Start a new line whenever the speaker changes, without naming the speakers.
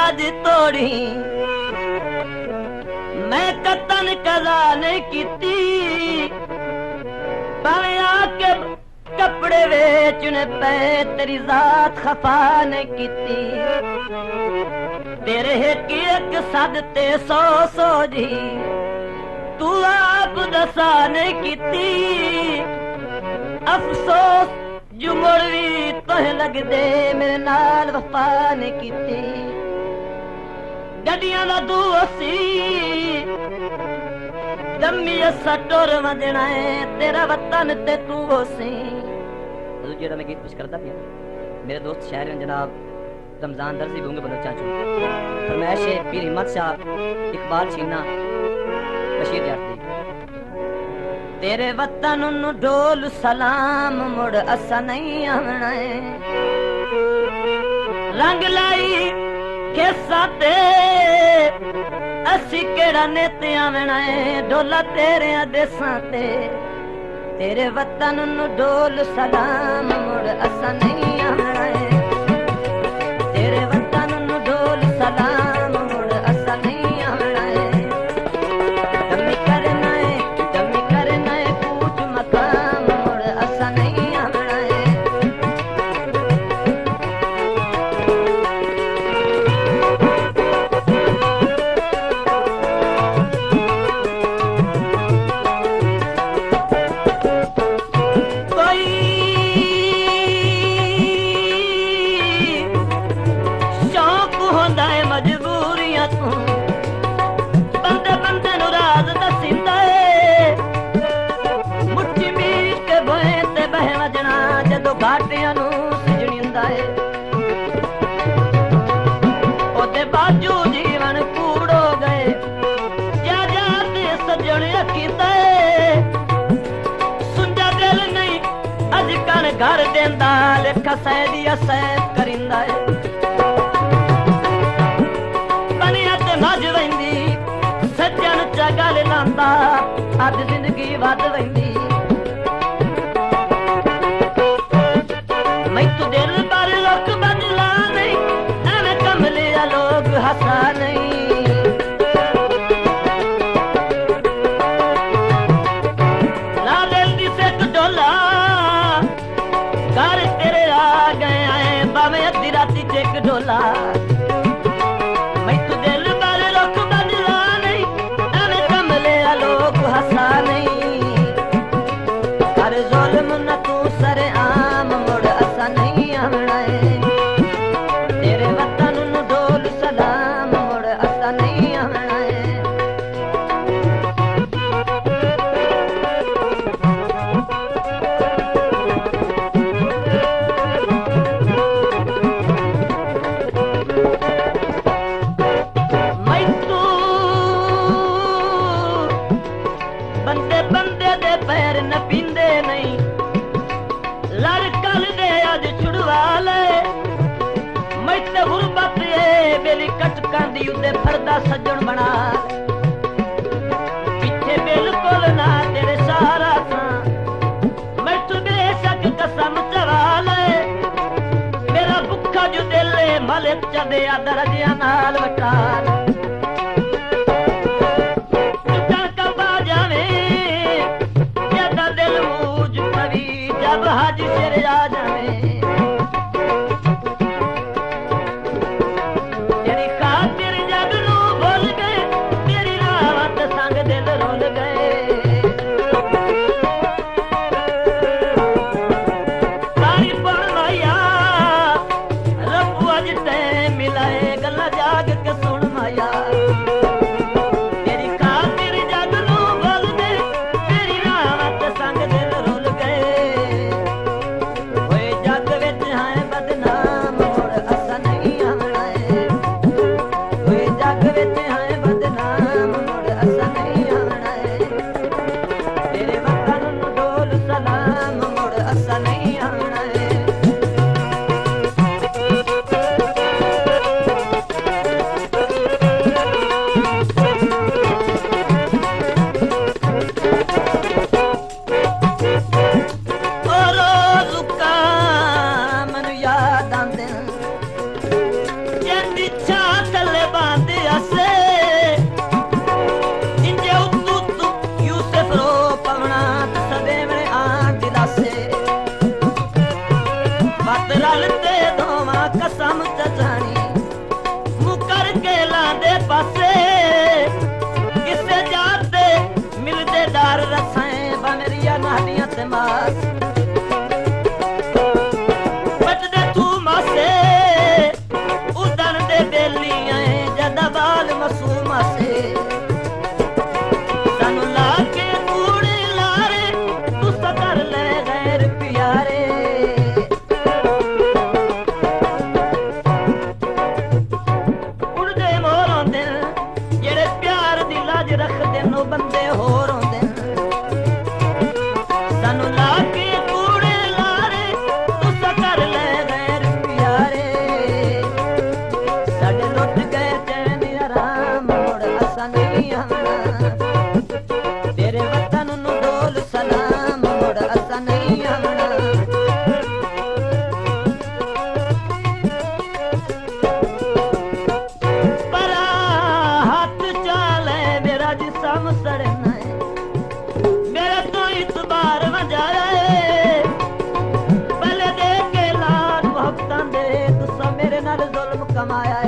अज तोड़ी मैं कतन कदा नहीं कीती भावे आके कपड़े वेचने पे तेरी जात खफा नहीं कीती तेरे एक सदते सौ सौ जी तू आप दसा नहीं कीती अफसोस जो मुड़वी तोह लग दे मेरे नाल वफा नहीं कीती गड्डियां दा दोसी दमी असा टुर वंजना है तेरा वतन ते तू होसी जेड़ा मैं गीत पेश करता पिया मेरे दोस्त शायर जनाब रमजान दर्जी गूंगे बलोचा चो फरमाइश है पीर हिम्मत शाह इकबाल छीना बशीर यार तेरे वतन नु ढोल सलाम मुड़ असा नहीं आवना है रंग लाई केसा ते असी केड़ा नेते आवना है ढोला तेरे देसां ते तेरे वतन नु ढोल सलाम मुड़ असा नहीं आवना है तेरे वतन नु ढोल सलाम मुड़ असा नहीं आवना है दमी करना है पूछ मकाम मुड़ असा नहीं आवना है घाटियां नू सजणींदा है ओदे बाजू जीवन कूड़ो गए जा जाते सजण अकीदा है सुंजा दिल नहीं अज कण घर देंदा लेखा सैदिया सैद करिंदा है बनिया ते मज वैंदी सज्जन च गल लांदा अज जिंदगी वध वैंदी दिल पर लोग बदला नहीं एवं कमले लोग हंसा नहीं ला दिल दी सिक डोला घर तेरे आ गए आए बावे अद्धी राती चेक डोला मैं तू दिल पर लोग बदला नहीं एवं कमले लोग हंसा नहीं कर जुल्म न तू सरे आम मुड़ असा नहीं आवना है तेरे वतन नु ढोल सलाम मुड़ असा नहीं आवना है मैं तू बंदे बंदे दे पैर न पींदे नहीं लड़कल दे अज छुड़वा ले मैं ते गुरबत बेली कटकां दी उदे फरदा सजन बना पिछे बिल्कुल ना तेरे सारा सा मैं तू बेशक कसम चवा ले मेरा भुखा जो दिल मले चदे दरजिया नाल वटा जब हाजी सिर आ जावे तेरी खातिर जग नू भूल गए तेरी रावत संग दिल रोल गए सारी पढ़ माया रब अज ते मिलाए गल्ला जाग के सुन माया रलते दोवां कसम चचानी मुकर के लांदे पासे किसे जाते मिलदे दार रसाएं बा मेरिया नालियां ते मास बचदे तू मासे उदन दे बेलियां जदा बाल मसूमा से सानू लाके कूड़े लारे तू सकर ले गैर प्यारे उड़दे मोर आंदे जेड़े प्यार दी लाज रखदे नो बंदे होर आंदे सानू लाके कूड़े लारे तू सकर ले गैर प्यारे साडे लुट गए चैन आराम मोड़ असा नहीं आना तेरे वतन नु डोल सलाम मोड़ असा नहीं आना परा हाथ चाले मेरा जिसम सड़ना है मेरा तो इतबार वजारा है पहले दे के लाल मोहब्बतां दे तुसा मेरे नाल जुल्म कमाया